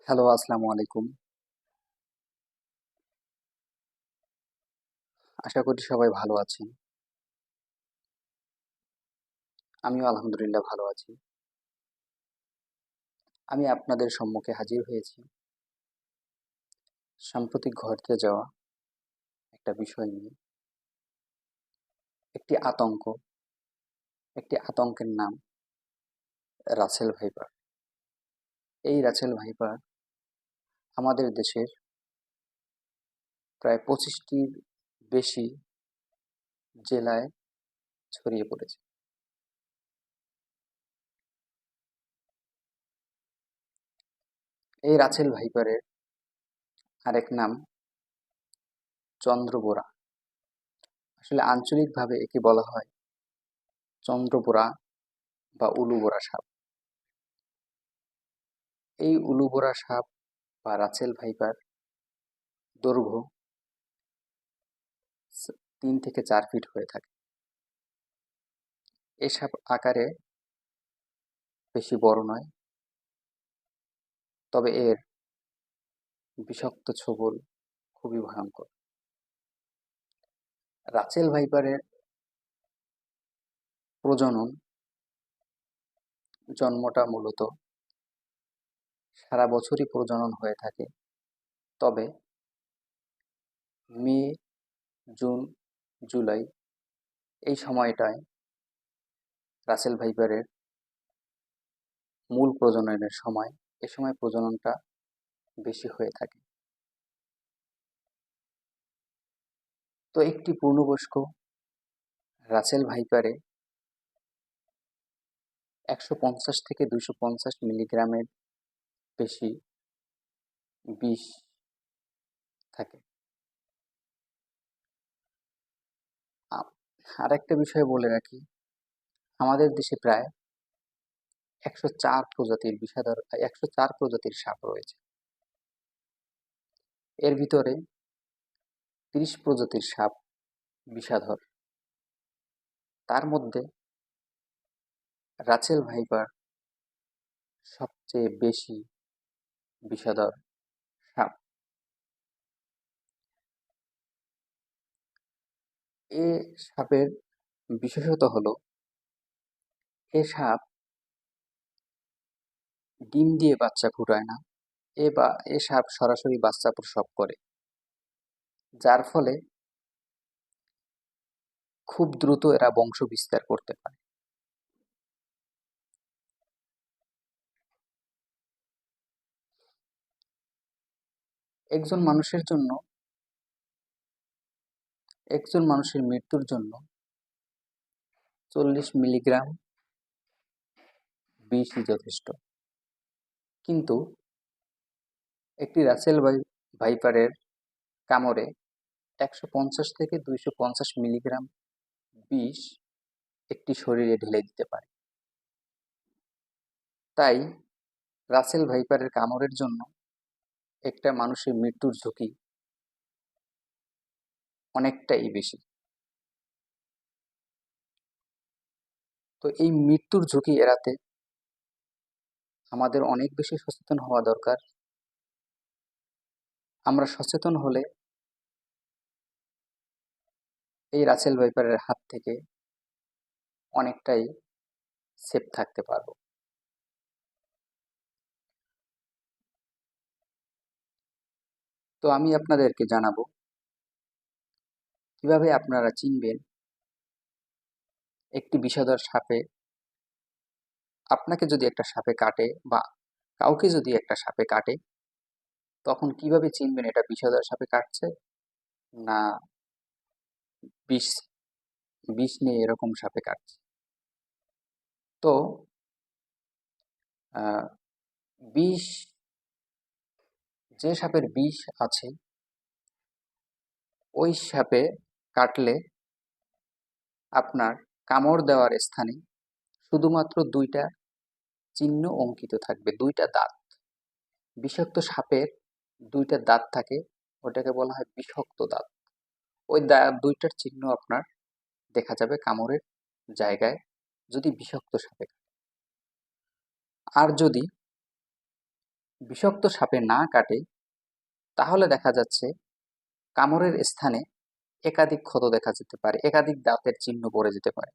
Hello, আসসালামু আলাইকুম। আশা করি সবাই ভালো আছেন। আমিও আলহামদুলিল্লাহ ভালো আছি। আমি আপনাদের সম্মুখে হাজির হয়েছি সাম্প্রতিক ঘটতে যাওয়া একটা বিষয় নিয়ে। একটি আতঙ্ক, একটি আতঙ্কের নাম রাসেল ভাইপার। এই রাসেল ভাইপার আমাদের দেশের প্রায় 25টির বেশি জেলায় ছড়িয়ে পড়েছে। এই রাসেল ভাইপারের আরেক নাম চন্দ্রবোরা। আসলে আঞ্চলিকভাবে একে বলা হয় চন্দ্রবোরা বা উলুবোরা সাপ। এই উলুবোরা সাপ বা রাসেল ভাইপার দৈর্ঘ্য 3 থেকে 4 ফিট হয়ে থাকে। এ সাপ আকারে বেশি বড় নয়, তবে এর বিষাক্ত ছোবল খুবই ভয়ঙ্কর। রাসেল ভাইপারের প্রজনন জন্মটা মূলত সারা বছরই প্রজনন হয়ে থাকে, তবে মে, জুন, জুলাই এই সময়টায় রাসেল ভাইপারের মূল প্রজননের সময়। এ সময় প্রজননটা বেশি হয়ে থাকে। তো একটি পূর্ণবয়স্ক রাসেল ভাইপারে 150 থেকে 250 মিলিগ্রামের বেশি বিষ থাকে। আরেকটা বিষয় বলে রাখি, আমাদের দেশে প্রায় 104 প্রজাতির সাপ রয়েছে। এর ভিতরে 30 প্রজাতির সাপ বিষাধর। তার মধ্যে রাসেল ভাইপার সবচেয়ে বেশি বিষাধর সাপ। এ সাপের বিশেষত হলো এ সাপ ডিম দিয়ে বাচ্চা ফুটায় না। এ সাপ সরাসরি বাচ্চা প্রসব করে, যার ফলে খুব দ্রুত এরা বংশ বিস্তার করতে পারে। একজন মানুষের জন্য একজন মানুষের মৃত্যুর জন্য 40 মিলিগ্রাম বিষই যথেষ্ট। কিন্তু একটি রাসেল ভাইপারের কামড়ে 150 থেকে 250 মিলিগ্রাম বিষ একটি শরীরে ঢেলে দিতে পারে। তাই রাসেল ভাইপারের কামড়ের জন্য একটা মানুষের মৃত্যুর ঝুঁকি অনেকটাই বেশি। তো এই মৃত্যুর ঝুঁকি এড়াতে আমাদের অনেক বেশি সচেতন হওয়া দরকার। আমরা সচেতন হলে এই রাসেল ভাইপারের হাত থেকে অনেকটাই সেফ থাকতে পারবো। তো আমি আপনাদেরকে জানাবো কিভাবে আপনারা চিনবেন একটি বিষধর সাপে, আপনাকে যদি একটা সাপে কাটে বা কাউকে যদি একটা সাপে কাটে, তখন কিভাবে চিনবেন এটা বিষধর সাপে কাটছে না বিষ বিষ নিয়ে এরকম সাপে কাটছে। তো আহ, বিষ যে সাপের বিষ আছে ওই সাপে কাটলে আপনার কামড় দেওয়ার স্থানে শুধুমাত্র 2টা চিহ্ন অঙ্কিত থাকবে, 2টা দাঁত। বিষাক্ত সাপের 2টা দাঁত থাকে, ওটাকে বলা হয় বিষাক্ত দাঁত। ওই 2টার চিহ্ন আপনার দেখা যাবে কামড়ের জায়গায় যদি বিষাক্ত সাপে কাটে। আর যদি বিষাক্ত সাপে না কাটে, তাহলে দেখা যাচ্ছে কামড়ের স্থানে একাধিক ক্ষত দেখা যেতে পারে, একাধিক দাঁতের চিহ্ন পড়ে যেতে পারে।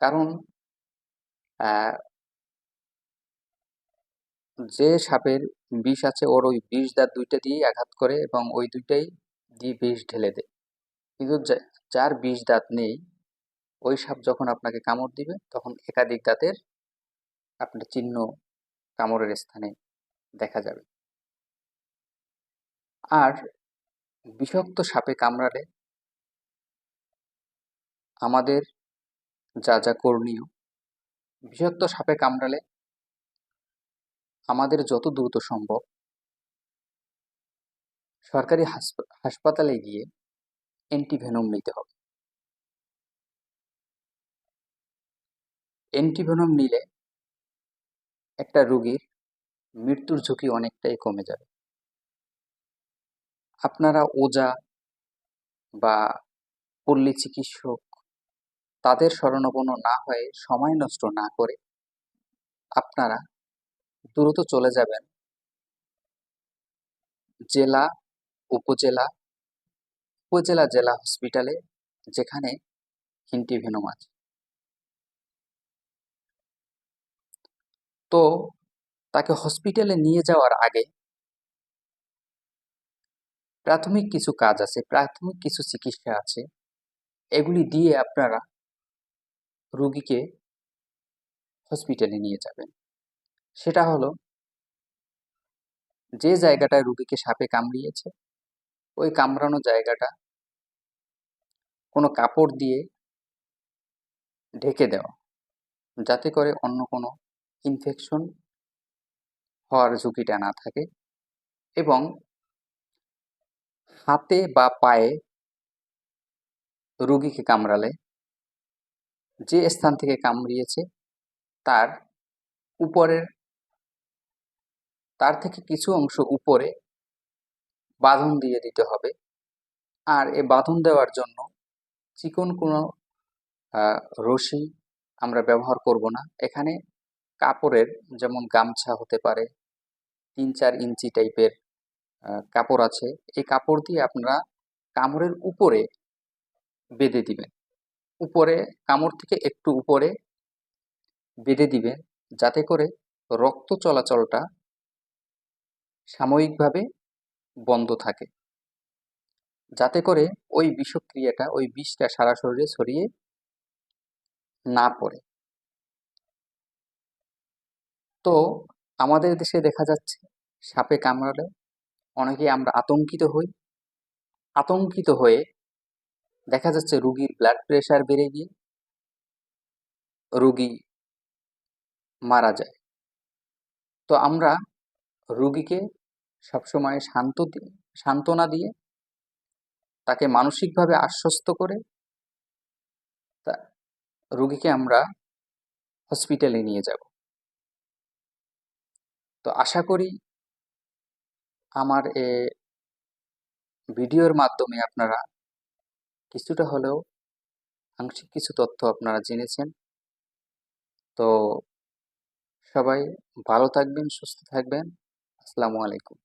কারণ আহ, যে সাপের বিষ আছে ওর ওই বিষ দাঁত দুইটা দিয়েই আঘাত করে এবং ওই দুইটাই দিয়ে বিষ ঢেলে দেয়। কিন্তু যার বিষ দাঁত নেই, ওই সাপ যখন আপনাকে কামড় দিবে তখন একাধিক দাঁতের আপনার চিহ্ন কামড়ের স্থানে দেখা যাবে। আর বিষাক্ত সাপে কামড়ালে আমাদের যা যা করণীয়, বিষাক্ত সাপে কামড়ালে আমাদের যত দ্রুত সম্ভব সরকারি হাসপাতালে গিয়ে অ্যান্টিভেনম নিতে হবে। অ্যান্টিভেনম নিলে একটা রোগীর মৃত্যুর ঝুঁকি অনেকটাই কমে যাবে। আপনারা ওঝা বা পল্লী চিকিৎসক তাদের শরণাপন্ন না হয়ে, সময় নষ্ট না করে আপনারা দ্রুত চলে যাবেন জেলা, উপজেলা, জেলা হসপিটালে, যেখানে অ্যান্টিভেনম আছে। তো তাকে হসপিটালে নিয়ে যাওয়ার আগে প্রাথমিক কিছু কাজ আছে, প্রাথমিক কিছু চিকিৎসা আছে, এগুলি দিয়ে আপনারা রোগীকে হসপিটালে নিয়ে যাবেন। সেটা হলো, যে জায়গাটায় রোগীকে সাপে কামড়িয়েছে ওই কামড়ানো জায়গাটা কোনো কাপড় দিয়ে ঢেকে দেওয়া, যাতে করে অন্য কোনো ইনফেকশন হওয়ার ঝুঁকিটা না থাকে। এবং হাতে বা পায়ে রোগীকে কামড়ালে যে স্থান থেকে কামড়িয়েছে তার উপরের, তার থেকে কিছু অংশ উপরে বাঁধন দিয়ে দিতে হবে। আর এ বাঁধন দেওয়ার জন্য চিকন কোনো রশি আমরা ব্যবহার করব না। এখানে কাপড়ের, যেমন গামছা হতে পারে, 3-4 ইঞ্চি টাইপের কাপড় আছে, এই কাপড় দিয়ে আপনারা কামড়ের উপরে বেঁধে দিবেন। উপরে, কামড় থেকে একটু উপরে বেঁধে দিবেন, যাতে করে রক্ত চলাচলটা সাময়িকভাবে বন্ধ থাকে, যাতে করে ওই বিষক্রিয়াটা, ওই বিষটা সারা শরীরে ছড়িয়ে না পড়ে। তো আমাদের দেশে দেখা যাচ্ছে সাপে কামড়ালে অনেকেই আমরা আতঙ্কিত হই। আতঙ্কিত হয়ে দেখা যাচ্ছে রোগীর ব্লাড প্রেশার বেড়ে গিয়ে রোগী মারা যায়। তো আমরা রোগীকে সবসময় সান্ত্বনা দিয়ে তাকে মানসিকভাবে আশ্বস্ত করে তা রোগীকে আমরা হসপিটালে নিয়ে যাব। তো আশা করি আমার ভিডিওর মাধ্যমে আপনারা কিছুটা হলেও আংশিক কিছু তথ্য আপনারা জেনেছেন। তো সবাই ভালো থাকবেন, সুস্থ থাকবেন। আসসালামু আলাইকুম।